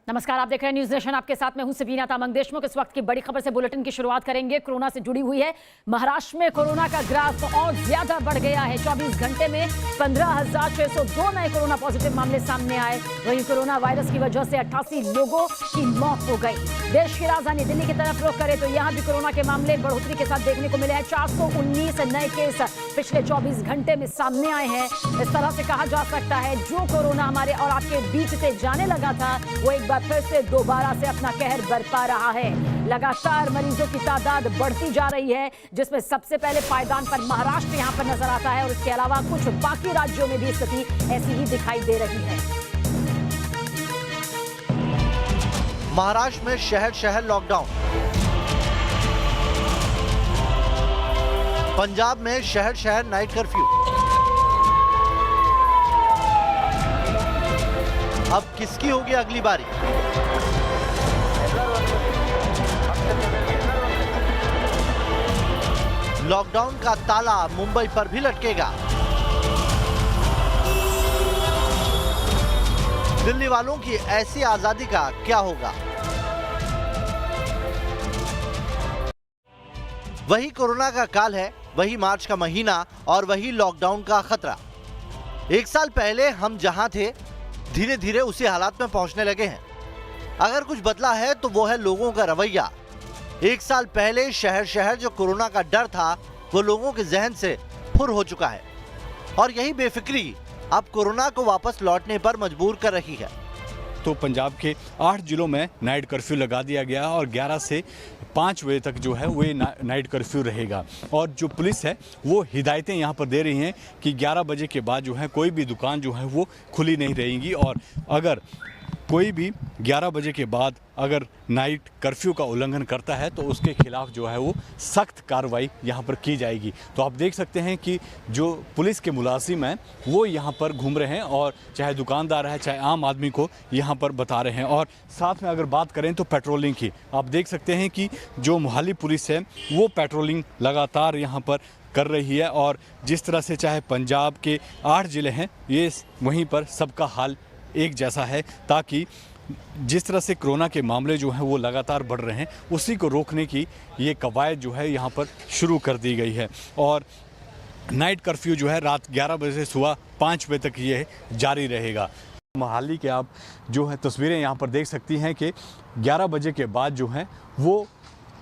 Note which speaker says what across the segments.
Speaker 1: नमस्कार, आप देख रहे हैं न्यूज नेशन। आपके साथ मैं हूं सबीना तामंग देशमुख। इस वक्त की बड़ी खबर से बुलेटिन की शुरुआत करेंगे। कोरोना से जुड़ी हुई है। महाराष्ट्र में कोरोना का ग्राफ और ज्यादा बढ़ गया है। 24 घंटे में 15,602 नए कोरोना पॉजिटिव मामले सामने आए। वहीं कोरोना वायरस की वजह से 88 लोगों की मौत हो गई। देश की राजधानी दिल्ली की तरफ रुख करें तो यहाँ भी कोरोना के मामले बढ़ोतरी के साथ देखने को मिले हैं। 419 नए केस पिछले 24 घंटे में सामने आए हैं। इस तरह से कहा जा सकता है जो कोरोना हमारे और आपके बीच से जाने लगा था वो एक बार फिर से दोबारा से अपना कहर बरपा रहा है। लगातार मरीजों की तादाद बढ़ती जा रही है, जिसमें सबसे पहले पायदान पर महाराष्ट्र यहां पर नजर आता है और इसके अलावा कुछ बाकी राज्यों में भी स्थिति ऐसी ही दिखाई दे रही है।
Speaker 2: महाराष्ट्र में शहर शहर लॉकडाउन, पंजाब में शहर शहर नाइट कर्फ्यू। अब किसकी होगी अगली बारी? लॉकडाउन का ताला मुंबई पर भी लटकेगा। दिल्ली वालों की ऐसी आजादी का क्या होगा? वही कोरोना का काल है, वही मार्च का महीना और वही लॉकडाउन का खतरा। एक साल पहले हम जहां थे धीरे धीरे उसी हालात में पहुंचने लगे हैं। अगर कुछ बदला है तो वो है लोगों का रवैया। एक साल पहले शहर शहर जो कोरोना का डर था वो लोगों के जहन से फुर हो चुका है और यही बेफिक्री अब कोरोना को वापस लौटने पर मजबूर कर रही है।
Speaker 3: तो पंजाब के 8 जिलों में नाइट कर्फ्यू लगा दिया गया और 11 से 5 बजे तक जो है वो नाइट कर्फ्यू रहेगा। और जो पुलिस है वो हिदायतें यहाँ पर दे रही हैं कि 11 बजे के बाद जो है कोई भी दुकान जो है वो खुली नहीं रहेगी और अगर कोई भी 11 बजे के बाद अगर नाइट कर्फ्यू का उल्लंघन करता है तो उसके खिलाफ जो है वो सख्त कार्रवाई यहाँ पर की जाएगी। तो आप देख सकते हैं कि जो पुलिस के मुलाजिम हैं वो यहाँ पर घूम रहे हैं और चाहे दुकानदार है चाहे आम आदमी को यहाँ पर बता रहे हैं। और साथ में अगर बात करें तो पेट्रोलिंग की, आप देख सकते हैं कि जो मोहाली पुलिस है वो पेट्रोलिंग लगातार यहाँ पर कर रही है और जिस तरह से चाहे पंजाब के 8 ज़िले हैं ये वहीं पर सबका हाल एक जैसा है, ताकि जिस तरह से कोरोना के मामले जो हैं वो लगातार बढ़ रहे हैं उसी को रोकने की ये कवायद जो है यहाँ पर शुरू कर दी गई है। और नाइट कर्फ्यू जो है रात 11 बजे से सुबह 5 बजे तक ये जारी रहेगा। मोहाली के आप जो है तस्वीरें यहाँ पर देख सकती हैं कि 11 बजे के बाद जो है वो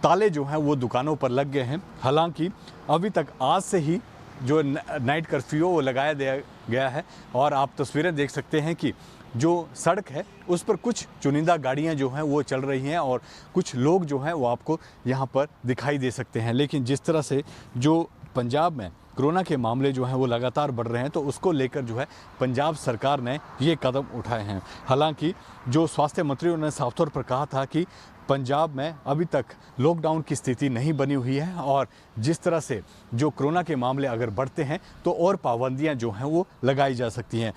Speaker 3: ताले जो हैं वो दुकानों पर लग गए हैं। हालांकि अभी तक आज से ही जो नाइट कर्फ्यू वो लगाया गया है और आप तस्वीरें देख सकते हैं कि जो सड़क है उस पर कुछ चुनिंदा गाड़ियां जो हैं वो चल रही हैं और कुछ लोग जो हैं वो आपको यहां पर दिखाई दे सकते हैं। लेकिन जिस तरह से जो पंजाब में कोरोना के मामले जो हैं वो लगातार बढ़ रहे हैं तो उसको लेकर जो है पंजाब सरकार ने ये कदम उठाए हैं। हालांकि जो स्वास्थ्य मंत्री उन्होंने साफ तौर पर कहा था कि पंजाब में अभी तक लॉकडाउन की स्थिति नहीं बनी हुई है और जिस तरह से जो कोरोना के मामले अगर बढ़ते हैं तो और पाबंदियां जो हैं वो लगाई जा सकती हैं।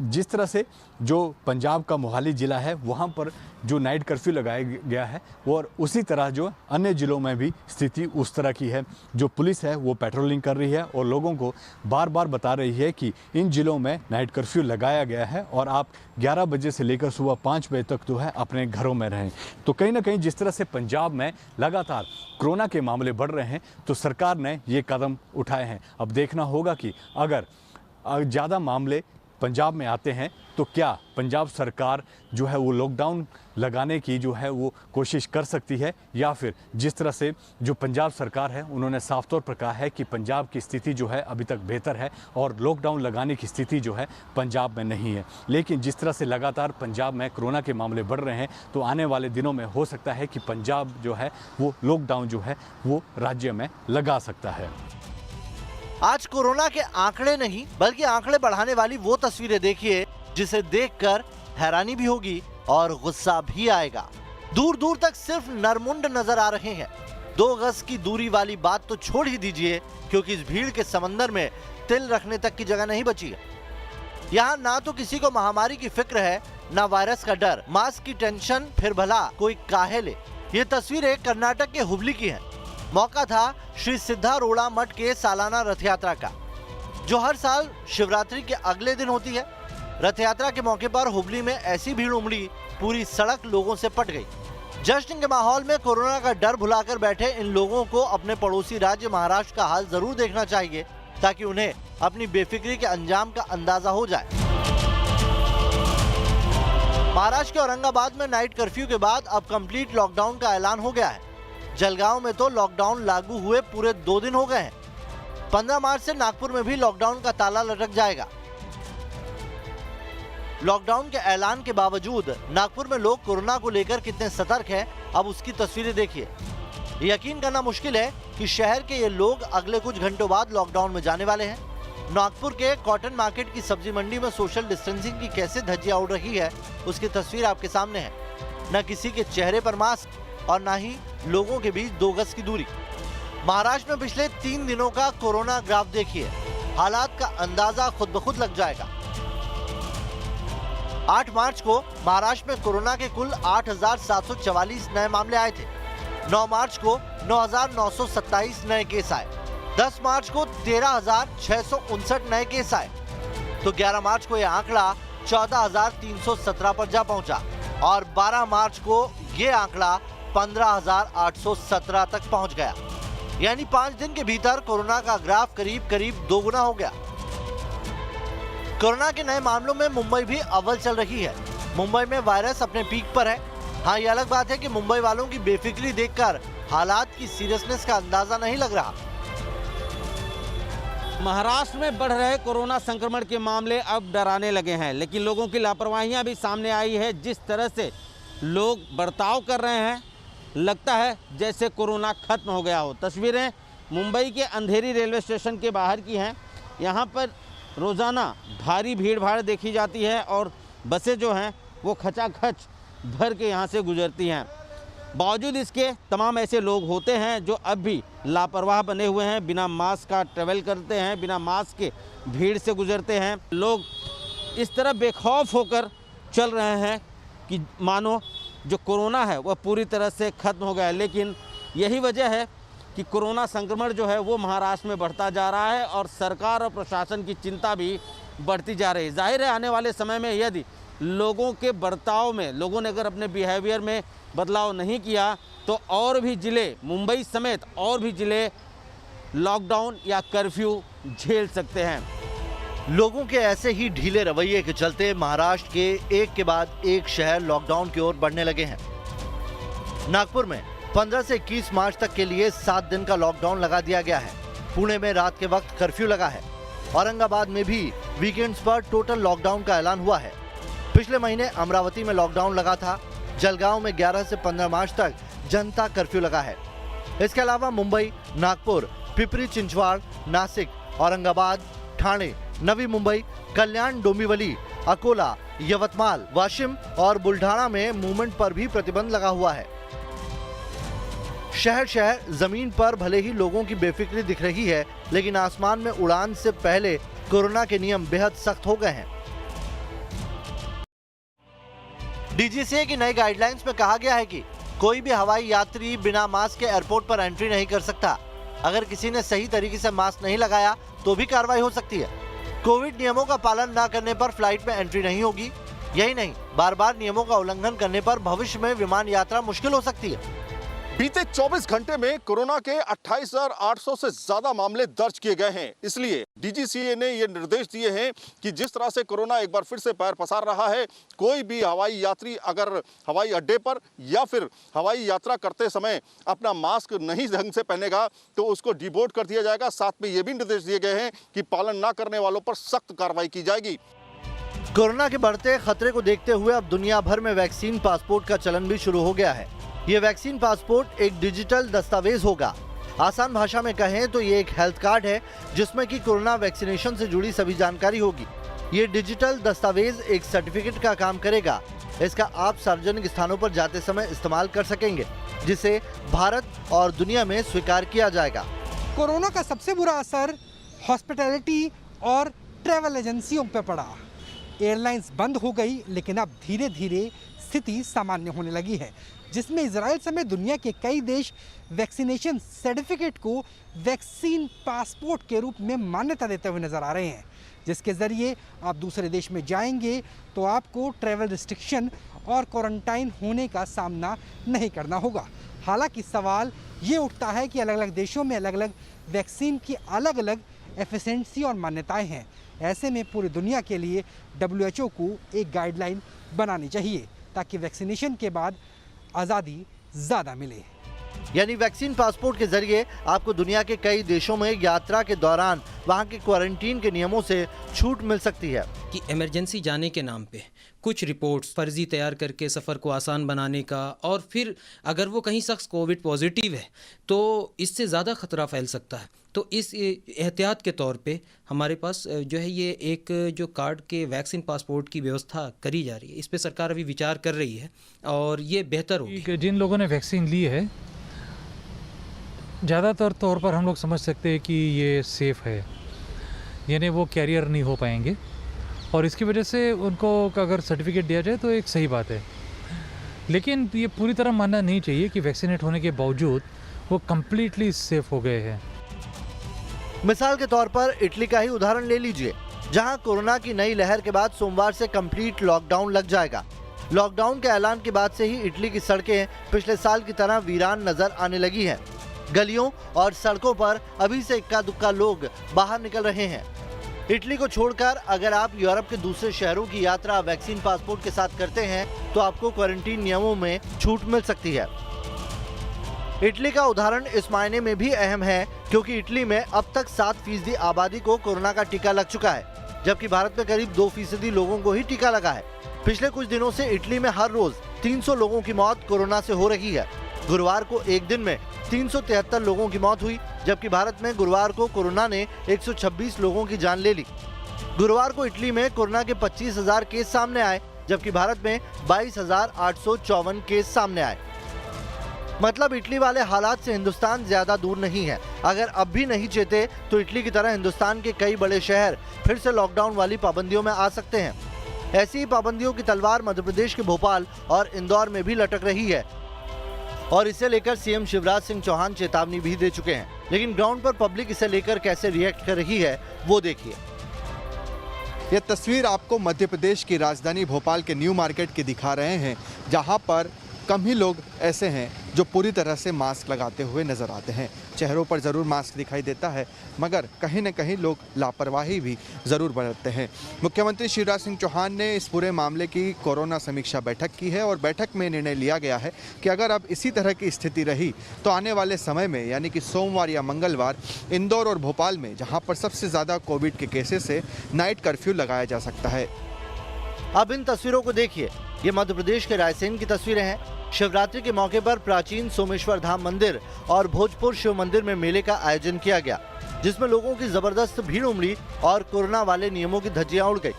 Speaker 3: जिस तरह से जो पंजाब का मोहाली ज़िला है वहाँ पर जो नाइट कर्फ्यू लगाया गया है और उसी तरह जो अन्य ज़िलों में भी स्थिति उस तरह की है। जो पुलिस है वो पेट्रोलिंग कर रही है और लोगों को बार बार बता रही है कि इन ज़िलों में नाइट कर्फ्यू लगाया गया है और आप 11 बजे से लेकर सुबह 5 बजे तक जो है अपने घरों में रहें। तो कहीं ना कहीं जिस तरह से पंजाब में लगातार कोरोना के मामले बढ़ रहे हैं तो सरकार ने ये कदम उठाए हैं। अब देखना होगा कि अगर ज़्यादा मामले पंजाब में आते हैं तो क्या पंजाब सरकार जो है वो लॉकडाउन लगाने की जो है वो कोशिश कर सकती है या फिर जिस तरह से जो पंजाब सरकार है उन्होंने साफ तौर पर कहा है कि पंजाब की स्थिति जो है अभी तक बेहतर है और लॉकडाउन लगाने की स्थिति जो है पंजाब में नहीं है। लेकिन जिस तरह से लगातार पंजाब में कोरोना के मामले बढ़ रहे हैं तो आने वाले दिनों में हो सकता है कि पंजाब जो है वो लॉकडाउन जो है वो राज्य में लगा सकता है।
Speaker 2: आज कोरोना के आंकड़े नहीं बल्कि आंकड़े बढ़ाने वाली वो तस्वीरें देखिए जिसे देखकर हैरानी भी होगी और गुस्सा भी आएगा। दूर दूर तक सिर्फ नरमुंड नजर आ रहे हैं। 2 गज की दूरी वाली बात तो छोड़ ही दीजिए क्योंकि इस भीड़ के समंदर में तिल रखने तक की जगह नहीं बची है। यहाँ ना तो किसी को महामारी की फिक्र है ना वायरस का डर, मास्क की टेंशन फिर भला कोई काहे ले। ये तस्वीरें कर्नाटक के हुबली की हैं। मौका था श्री सिद्धारूढ़ा मठ के सालाना रथ यात्रा का जो हर साल शिवरात्रि के अगले दिन होती है। रथ यात्रा के मौके पर हुबली में ऐसी भीड़ उमड़ी पूरी सड़क लोगों से पट गई। जश्न के माहौल में कोरोना का डर भुलाकर बैठे इन लोगों को अपने पड़ोसी राज्य महाराष्ट्र का हाल जरूर देखना चाहिए, ताकि उन्हें अपनी बेफिक्री के अंजाम का अंदाजा हो जाए। महाराष्ट्र के औरंगाबाद में नाइट कर्फ्यू के बाद अब कंप्लीट लॉकडाउन का ऐलान हो गया है। जलगांव में तो लॉकडाउन लागू हुए पूरे 2 दिन हो गए हैं। 15 मार्च से नागपुर में भी लॉकडाउन का ताला लटक जाएगा। लॉकडाउन के ऐलान के बावजूद नागपुर में लोग कोरोना को लेकर कितने सतर्क हैं, अब उसकी तस्वीरें देखिए। यकीन करना मुश्किल है कि शहर के ये लोग अगले कुछ घंटों बाद लॉकडाउन में जाने वाले हैं। नागपुर के कॉटन मार्केट की सब्जी मंडी में सोशल डिस्टेंसिंग की कैसे धज्जियां उड़ रही है, उसकी तस्वीर आपके सामने है। न किसी के चेहरे पर मास्क और न ही लोगों के बीच 2 गज की दूरी। महाराष्ट्र में पिछले 3 दिनों का कोरोना ग्राफ देखिए, हालात का अंदाजा खुद ब खुद लग जाएगा। 8 मार्च को महाराष्ट्र में कोरोना के कुल 8,744 नए मामले आए थे। 9 मार्च को 9,927 नए केस आए। 10 मार्च को 13,659 नए केस आए, तो 11 मार्च को यह आंकड़ा 14,317 पर जा पहुंचा और 12 मार्च को यह आंकड़ा 15,817 तक पहुंच गया। यानी 5 दिन के भीतर कोरोना का ग्राफ करीब करीब 2 गुना हो गया। कोरोना के नए मामलों में मुंबई भी अव्वल चल रही है। मुंबई में वायरस अपने पीक पर है। हाँ, ये अलग बात है कि मुंबई वालों की बेफिक्री देखकर हालात की सीरियसनेस का अंदाजा नहीं लग रहा।
Speaker 4: महाराष्ट्र में बढ़ रहे कोरोना संक्रमण के मामले अब डराने लगे हैं, लेकिन लोगों की लापरवाहियां भी सामने आई है। जिस तरह से लोग बर्ताव कर रहे हैं, लगता है जैसे कोरोना खत्म हो गया हो। तस्वीरें मुंबई के अंधेरी रेलवे स्टेशन के बाहर की हैं। यहाँ पर रोज़ाना भारी भीड़ भाड़ देखी जाती है और बसें जो हैं वो खचाखच भर के यहाँ से गुजरती हैं। बावजूद इसके तमाम ऐसे लोग होते हैं जो अब भी लापरवाह बने हुए हैं, बिना मास्क का ट्रैवल करते हैं, बिना मास्क के भीड़ से गुजरते हैं। लोग इस तरह बेखौफ होकर चल रहे हैं कि मानो जो कोरोना है वह पूरी तरह से ख़त्म हो गया है। लेकिन यही वजह है कि कोरोना संक्रमण जो है वो महाराष्ट्र में बढ़ता जा रहा है और सरकार और प्रशासन की चिंता भी बढ़ती जा रही है। जाहिर है आने वाले समय में यदि लोगों के बर्ताव में, लोगों ने अगर अपने बिहेवियर में बदलाव नहीं किया तो और भी ज़िले, मुंबई समेत और भी ज़िले लॉकडाउन या कर्फ्यू झेल सकते हैं।
Speaker 2: लोगों के ऐसे ही ढीले रवैये के चलते महाराष्ट्र के एक के बाद एक शहर लॉकडाउन की ओर बढ़ने लगे हैं। नागपुर में 15 से 21 मार्च तक के लिए 7 दिन का लॉकडाउन लगा दिया गया है। पुणे में रात के वक्त कर्फ्यू लगा है। औरंगाबाद में भी वीकेंड्स पर टोटल लॉकडाउन का ऐलान हुआ है। पिछले महीने अमरावती में लॉकडाउन लगा था। जलगांव में 11 से 15 मार्च तक जनता कर्फ्यू लगा है। इसके अलावा मुंबई, नागपुर, पिपरी चिंचवाड़, नासिक, औरंगाबाद, ठाणे, नवी मुंबई, कल्याण, डोंबिवली, अकोला, यवतमाल, वाशिम और बुल्ढाना में मूवमेंट पर भी प्रतिबंध लगा हुआ है। शहर शहर जमीन पर भले ही लोगों की बेफिक्री दिख रही है, लेकिन आसमान में उड़ान से पहले कोरोना के नियम बेहद सख्त हो गए हैं। डीजीसीए की नई गाइडलाइंस में कहा गया है कि कोई भी हवाई यात्री बिना मास्क के एयरपोर्ट पर एंट्री नहीं कर सकता। अगर किसी ने सही तरीके से मास्क नहीं लगाया तो भी कार्रवाई हो सकती है। कोविड नियमों का पालन न करने पर फ्लाइट में एंट्री नहीं होगी। यही नहीं, बार बार नियमों का उल्लंघन करने पर भविष्य में विमान यात्रा मुश्किल हो सकती है।
Speaker 5: बीते 24 घंटे में कोरोना के 28,800 से ज्यादा मामले दर्ज किए गए हैं। इसलिए डीजीसीए ने ये निर्देश दिए हैं कि जिस तरह से कोरोना एक बार फिर से पैर पसार रहा है, कोई भी हवाई यात्री अगर हवाई अड्डे पर या फिर हवाई यात्रा करते समय अपना मास्क नहीं ढंग से पहनेगा तो उसको डिबोर्ड कर दिया जाएगा। साथ में ये भी निर्देश दिए गए हैं कि पालन न करने वालों पर सख्त कार्रवाई की जाएगी।
Speaker 2: कोरोना के बढ़ते खतरे को देखते हुए अब दुनिया भर में वैक्सीन पासपोर्ट का चलन भी शुरू हो गया है। ये वैक्सीन पासपोर्ट एक डिजिटल दस्तावेज होगा। आसान भाषा में कहें तो ये एक हेल्थ कार्ड है जिसमें कि कोरोना वैक्सीनेशन से जुड़ी सभी जानकारी होगी। ये डिजिटल दस्तावेज एक सर्टिफिकेट का काम करेगा। इसका आप सार्वजनिक स्थानों पर जाते समय इस्तेमाल कर सकेंगे, जिसे भारत और दुनिया में स्वीकार किया जाएगा।
Speaker 6: कोरोना का सबसे बुरा असर हॉस्पिटैलिटी और ट्रैवल एजेंसियों पर पड़ा। एयरलाइंस बंद हो गई, लेकिन अब धीरे धीरे स्थिति सामान्य होने लगी है, जिसमें इजराइल समेत दुनिया के कई देश वैक्सीनेशन सर्टिफिकेट को वैक्सीन पासपोर्ट के रूप में मान्यता देते हुए नजर आ रहे हैं, जिसके जरिए आप दूसरे देश में जाएंगे तो आपको ट्रैवल रिस्ट्रिक्शन और क्वारंटाइन होने का सामना नहीं करना होगा। हालांकि सवाल ये उठता है कि अलग अलग देशों में अलग अलग वैक्सीन की अलग अलग एफिशिएंसी और मान्यताएं हैं। ऐसे में पूरी दुनिया के लिए WHO को एक गाइडलाइन बनानी चाहिए ताकि वैक्सीनेशन के बाद आज़ादी ज़्यादा मिले।
Speaker 2: यानी वैक्सीन पासपोर्ट के जरिए आपको दुनिया के कई देशों में यात्रा के दौरान वहां के क्वारंटीन के नियमों से छूट मिल सकती है।
Speaker 7: कि इमरजेंसी जाने के नाम पे कुछ रिपोर्ट्स फर्जी तैयार करके सफ़र को आसान बनाने का, और फिर अगर वो कहीं शख्स कोविड पॉजिटिव है तो इससे ज़्यादा ख़तरा फैल सकता है। तो इस एहतियात के तौर पे हमारे पास जो है ये एक जो कार्ड के वैक्सीन पासपोर्ट की व्यवस्था करी जा रही है। इस पे सरकार अभी विचार कर रही है और ये बेहतर होगी।
Speaker 8: जिन लोगों ने वैक्सीन ली है, ज़्यादातर तौर पर हम लोग समझ सकते हैं कि ये सेफ़ है, यानी वो कैरियर नहीं हो पाएंगे, और इसकी वजह से उनको अगर सर्टिफिकेट दिया जाए तो एक सही बात है। लेकिन ये पूरी तरह मानना नहीं चाहिए कि वैक्सीनेट होने के बावजूद वो कम्प्लीटली सेफ़ हो गए हैं।
Speaker 2: मिसाल के तौर पर इटली का ही उदाहरण ले लीजिए, जहां कोरोना की नई लहर के बाद सोमवार से कंप्लीट लॉकडाउन लग जाएगा। लॉकडाउन के ऐलान के बाद से ही इटली की सड़कें पिछले साल की तरह वीरान नजर आने लगी हैं। गलियों और सड़कों पर अभी से इक्का दुक्का लोग बाहर निकल रहे हैं। इटली को छोड़कर अगर आप यूरोप के दूसरे शहरों की यात्रा वैक्सीन पासपोर्ट के साथ करते हैं तो आपको क्वारंटीन नियमों में छूट मिल सकती है। इटली का उदाहरण इस मायने में भी अहम है क्योंकि इटली में अब तक 7% आबादी को कोरोना का टीका लग चुका है, जबकि भारत में करीब 2% लोगों को ही टीका लगा है। पिछले कुछ दिनों से इटली में हर रोज 300 लोगों की मौत कोरोना से हो रही है। गुरुवार को एक दिन में 373 लोगों की मौत हुई, जबकि भारत में गुरुवार को कोरोना ने 126 लोगों की जान ले ली। गुरुवार को इटली में कोरोना के 25,000 केस सामने आए, जबकि भारत में 22,854 केस सामने आए। मतलब इटली वाले हालात से हिंदुस्तान ज्यादा दूर नहीं है। अगर अब भी नहीं चेते तो इटली की तरह हिंदुस्तान के कई बड़े शहर फिर से लॉकडाउन वाली पाबंदियों में आ सकते हैं। ऐसी ही पाबंदियों की तलवार मध्य प्रदेश के भोपाल और इंदौर में भी लटक रही है और इसे लेकर सीएम शिवराज सिंह चौहान चेतावनी भी दे चुके हैं। लेकिन ग्राउंड पर पब्लिक इसे लेकर कैसे रिएक्ट कर रही है वो देखिए।
Speaker 9: यह तस्वीर आपको मध्य प्रदेश की राजधानी भोपाल के न्यू मार्केट की दिखा रहे हैं, जहां पर कम ही लोग ऐसे हैं जो पूरी तरह से मास्क लगाते हुए नजर आते हैं। चेहरों पर ज़रूर मास्क दिखाई देता है, मगर कहीं न कहीं लोग लापरवाही भी ज़रूर बरतते हैं। मुख्यमंत्री शिवराज सिंह चौहान ने इस पूरे मामले की कोरोना समीक्षा बैठक की है और बैठक में निर्णय लिया गया है कि अगर अब इसी तरह की स्थिति रही तो आने वाले समय में यानी कि सोमवार या मंगलवार इंदौर और भोपाल में, जहाँ पर सबसे ज़्यादा कोविड के केसेस है, नाइट कर्फ्यू लगाया जा सकता है।
Speaker 2: अब इन तस्वीरों को देखिए, ये मध्य प्रदेश के रायसेन की तस्वीरें हैं। शिवरात्रि के मौके पर प्राचीन सोमेश्वर धाम मंदिर और भोजपुर शिव मंदिर में मेले का आयोजन किया गया, जिसमें लोगों की जबरदस्त भीड़ उमड़ी और कोरोना वाले नियमों की धज्जियां उड़ गई।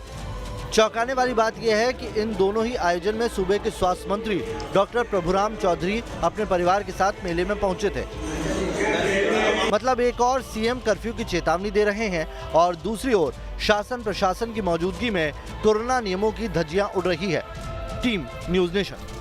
Speaker 2: चौंकाने वाली बात यह है कि इन दोनों ही आयोजन में सूबे के स्वास्थ्य मंत्री डॉक्टर प्रभुराम चौधरी अपने परिवार के साथ मेले में पहुंचे थे। मतलब एक और सीएम कर्फ्यू की चेतावनी दे रहे हैं और दूसरी ओर शासन प्रशासन की मौजूदगी में कोरोना नियमों की धज्जियां उड़ रही है। Team news nation.